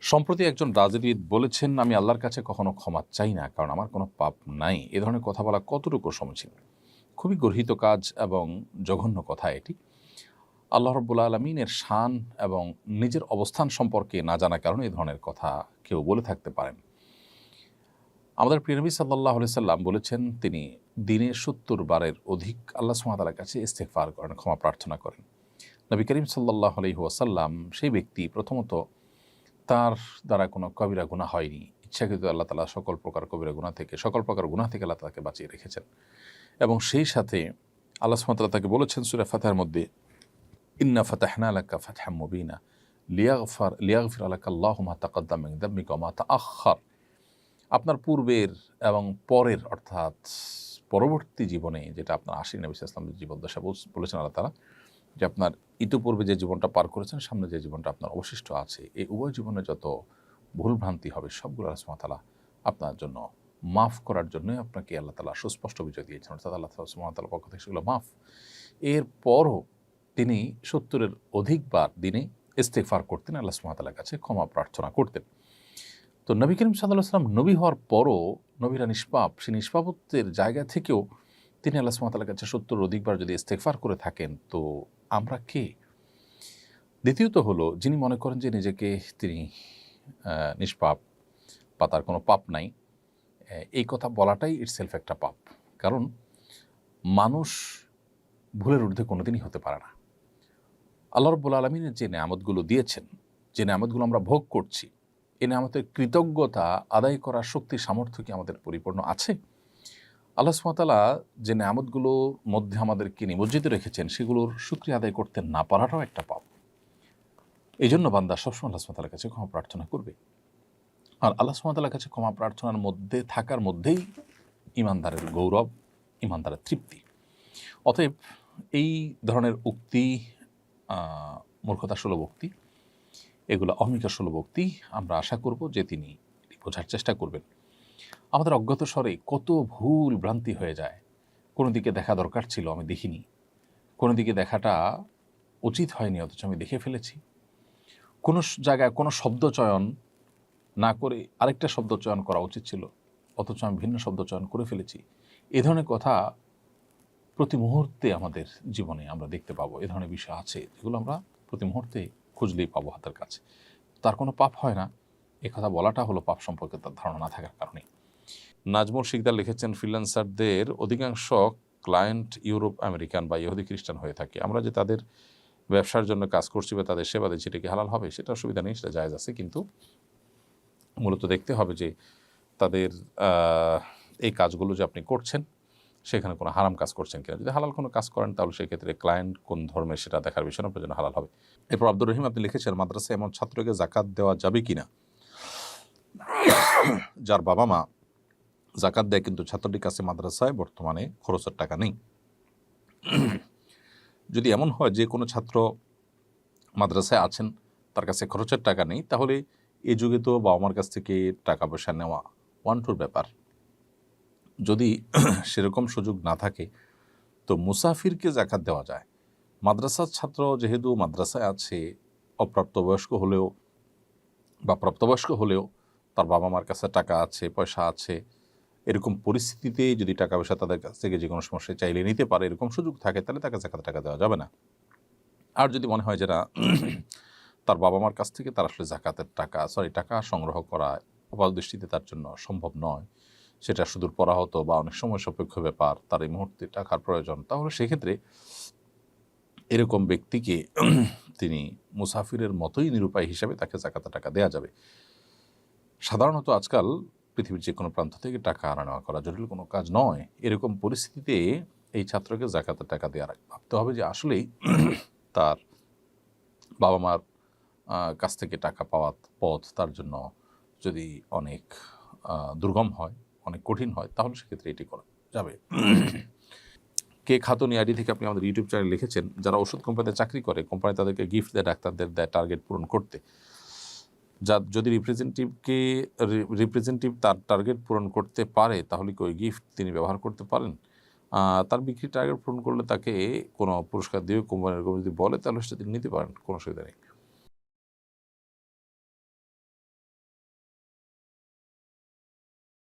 সম্প্রতি একজন রাজনীতিবিদ বলেছেন, আমি আল্লাহর কাছে কখনো ক্ষমা চাই না, কারণ আমার কোনো পাপ নাই। এ ধরনের কথা বলা কতটুকু সমীচীন? খুবই গর্হিত কাজ এবং জঘন্য কথা এটি। আল্লাহ রাব্বুল আলামিনের শান এবং নিজের অবস্থান সম্পর্কে না জানার কারণে এই ধরনের কথা কেউ বলে থাকতে পারেন। আমাদের প্রিয় নবী সাল্লাল্লাহু আলাইহি সাল্লাম বলেছেন, তিনি দিনে ৭০ বারের অধিক আল্লাহ সুবহানাহু ওয়া তাআলার কাছে ইস্তেগফার করেন, ক্ষমা প্রার্থনা করেন। নবী করিম সাল্লাল্লাহু আলাইহি ওয়াসাল্লাম সেই ব্যক্তি, প্রথমত তার দ্বারা কোনো কবিরা গুনাহ হয়নি। ইচ্ছাকৃত আল্লাহ তাআলা সকল প্রকার কবিরা গুনাহ থেকে, সকল প্রকার গুনাহ থেকে আল্লাহ তাকে বাঁচিয়ে রেখেছেন। এবং সেই সাথে আল্লাহ সুবহানাহু ওয়া তাআলা তাকে বলেছেন সূরা ফাতহার মধ্যে, ইন্না ফাতাহনা লাকা ফাতহাম মুবিনা লিয়াগফির লাকা আল্লাহু মা তাকাদ্দাম মিন যামবিকা ওয়া মা তাআখার। আপনার পূর্বের এবং পরের, অর্থাৎ পরবর্তী জীবনে, যেটা আপনার আশির নবী সাল্লাল্লাহু আলাইহি ওয়াসাল্লামের জীবদ্দশা বলেছেন আল্লাহ তাআলা, যে আপনার ইতিপূর্বে যে জীবনটা পার করেছেন, সামনে যে জীবনটা আপনার অবশিষ্ট আছে, এই উভয় জীবনে যত ভুলভ্রান্তি হবে সবগুলো আল্লাহ সুবহানাহু ওয়া তাআলা আপনার জন্য মাফ করার জন্যই আপনাকে আল্লাহ তাআলা সুস্পষ্ট বিজয় দিয়েছেন, অর্থাৎ আল্লাহ সুবহানাহু ওয়া তাআলার পক্ষ থেকে সেগুলো মাফ। এরপরও তিনি ৭০-এর অধিকবার দিনে ইস্তেগফার করতেন, আল্লাহ সুবহানাহু ওয়া তাআলার কাছে ক্ষমা প্রার্থনা করতেন। তো নবী করিম সাল্লাল্লাহু আলাইহি ওয়াসাল্লাম নবী হওয়ার পরও নবীরা নিষ্পাপ, সেই নিষ্পাপত্বের জায়গা থেকেও তিনি আল্লাহ সুবহানাহু ওয়া তাআলার কাছে ৭০-এর অধিকবার যদি ইস্তেগফার করে থাকেন, তো আমরা কে? দ্বিতীয়ত হলো, যিনি মনে করেন যে নিজেকে তিনি নিষ্পাপ বা তার কোনো পাপ নাই, এই কথা বলাটাই ইটসেলফ একটা পাপ। কারণ মানুষ ভুলের ঊর্ধ্বে কোনোদিনই হতে পারে না। আল্লাহ রাব্বুল আলামিনের যে নেয়ামতগুলো দিয়েছেন, যে নেয়ামতগুলো আমরা ভোগ করছি, এই নেয়ামতের কৃতজ্ঞতা আদায় করার শক্তি সামর্থ্য কি আমাদের পরিপূর্ণ আছে? আল্লাহ সুবহানাহু ওয়া তাআলা যে নেয়ামতগুলোর মধ্যে আমাদেরকে নিমজ্জিত রেখেছেন, সেগুলোর শুকরিয়া আদায় করতে না পারাটাও একটা পাপ। এই জন্য বান্দা সবসময় আল্লাহ সুবহানাহু ওয়া তাআলার কাছে ক্ষমা প্রার্থনা করবে। আর আল্লাহ সুবহানাহু ওয়া তাআলার কাছে ক্ষমা প্রার্থনার মধ্যে থাকার মধ্যেই ঈমানদারের গৌরব, ঈমানদারের তৃপ্তি। অতএব এই ধরনের উক্তি মূর্খতা সুলভ উক্তি, এগুলো অহমিকা সুলভ উক্তি। আমরা আশা করব যে তিনি বোঝার চেষ্টা করবেন। আমাদের অজ্ঞাত স্বরে কত ভুল ভ্রান্তি হয়ে যায়। কোনো দিকে দেখা দরকার ছিল, আমি দেখিনি। কোনো দিকে দেখাটা উচিত হয়নি, অথচ আমি দেখে ফেলেছি। কোনো জায়গায় কোনো শব্দ চয়ন না করে আরেকটা শব্দ চয়ন করা উচিত ছিল, অথচ আমি ভিন্ন শব্দ চয়ন করে ফেলেছি। এ ধরনের কথা প্রতি মুহূর্তে আমাদের জীবনে আমরা দেখতে পাবো। এ ধরনের বিষয় আছে যেগুলো আমরা প্রতি মুহূর্তে খুঁজলেই পাবো হাতের কাছে। তার কোনো পাপ হয় না, এ কথা বলাটা হলো পাপ সম্পর্কে তার ধারণা না থাকার কারণে। নাজমুল শিকদার লিখেছেন, ফ্রিল্যান্সারদের অধিকাংশ ক্লায়েন্ট ইউরোপ আমেরিকান বা ইহুদি খ্রিস্টান হয়ে থাকে। আমরা যে তাদের ব্যবসার জন্য কাজ করছি বা তাদের সেবা দিচ্ছি, সেটা কি হালাল হবে? সেটা অসুবিধা নেই, সেটা জায়েজ আছে। কিন্তু মূলত দেখতে হবে যে তাদের এই কাজগুলো যে আপনি করছেন, সেখানে কোনো হারাম কাজ করছেন কিনা। যদি হালাল কোনো কাজ করেন, তাহলে সেক্ষেত্রে ক্লায়েন্ট কোন ধর্মের সেটা দেখার বিষয় আপনার জন্য হালাল হবে। এরপর আব্দুর রহিম আপনি লিখেছেন, মাদ্রাসায় এমন ছাত্রকে জাকাত দেওয়া যাবে কিনা যার বাবা মা জাকাত দেয়, কিন্তু ছাত্রটির কাছে মাদ্রাসায় বর্তমানে খরচের টাকা নেই। যদি এমন হয় যে কোনো ছাত্র মাদ্রাসায় আছেন, তার কাছে খরচের টাকা নেই, তাহলে এই যুগে তো বাবা মার কাছ থেকে টাকা পয়সা নেওয়া ওয়ান টুর ব্যাপার। যদি সেরকম সুযোগ না থাকে, তো মুসাফিরকে জাকাত দেওয়া যায়। মাদ্রাসার ছাত্র যেহেতু মাদ্রাসায় আছে, অপ্রাপ্তবয়স্ক হলেও বা প্রাপ্তবয়স্ক হলেও তার বাবা মার কাছে টাকা আছে, পয়সা আছে, এরকম পরিস্থিতিতে যদি টাকা পয়সা তাদের কাছ থেকে যে কোনো সমস্যায় চাইলে নিতে পারে, এরকম সুযোগ থাকে, তাহলে তাকে জাকাত টাকা দেওয়া যাবে না। আর যদি মনে হয় যে না, তার বাবা মার কাছ থেকে তার আসলে জাকাতের টাকা সংগ্রহ করা আপাত দৃষ্টিতে তার জন্য সম্ভব নয়, সেটা সুদূর পরাহত বা অনেক সময় সাপেক্ষ ব্যাপার, তার এই মুহূর্তে টাকার প্রয়োজন, তাহলে সেক্ষেত্রে এরকম ব্যক্তিকে তিনি মুসাফিরের মতোই নিরুপায় হিসাবে তাকে জাকাতের টাকা দেওয়া যাবে। সাধারণত আজকাল পৃথিবীর যে কোনো প্রান্ত থেকে টাকা আনা নেওয়া করা জটিল কোনো কাজ নয়। এরকম পরিস্থিতিতে এই ছাত্রকে জাকাতের টাকা দেওয়ার আগে ভাবতে হবে যে আসলেই তার বাবা মার কাছ থেকে টাকা পাওয়ার পথ তার জন্য যদি অনেক দুর্গম হয়, অনেক কঠিন হয়, তাহলে সেক্ষেত্রে এটি করা যাবে। কে খাতুন আইডি থেকে আপনি আমাদের ইউটিউব চ্যানেলে লিখেছেন, যারা ওষুধ কোম্পানিতে চাকরি করে, কোম্পানি তাদেরকে গিফট দেয়, ডাক্তারদের দেয় টার্গেট পূরণ করতে। যদি রিপ্রেজেন্টেটিভ তার টার্গেট পূরণ করতে পারে, তাহলে কি ওই গিফট তিনি ব্যবহার করতে পারেন? তার বিক্রি টার্গেট পূরণ করলে তাকে কোনো পুরস্কার দিয়ে কোম্পানির যদি বলে, তাহলে সেটা তিনি নিতে পারেন, কোনো অসুবিধা নেই।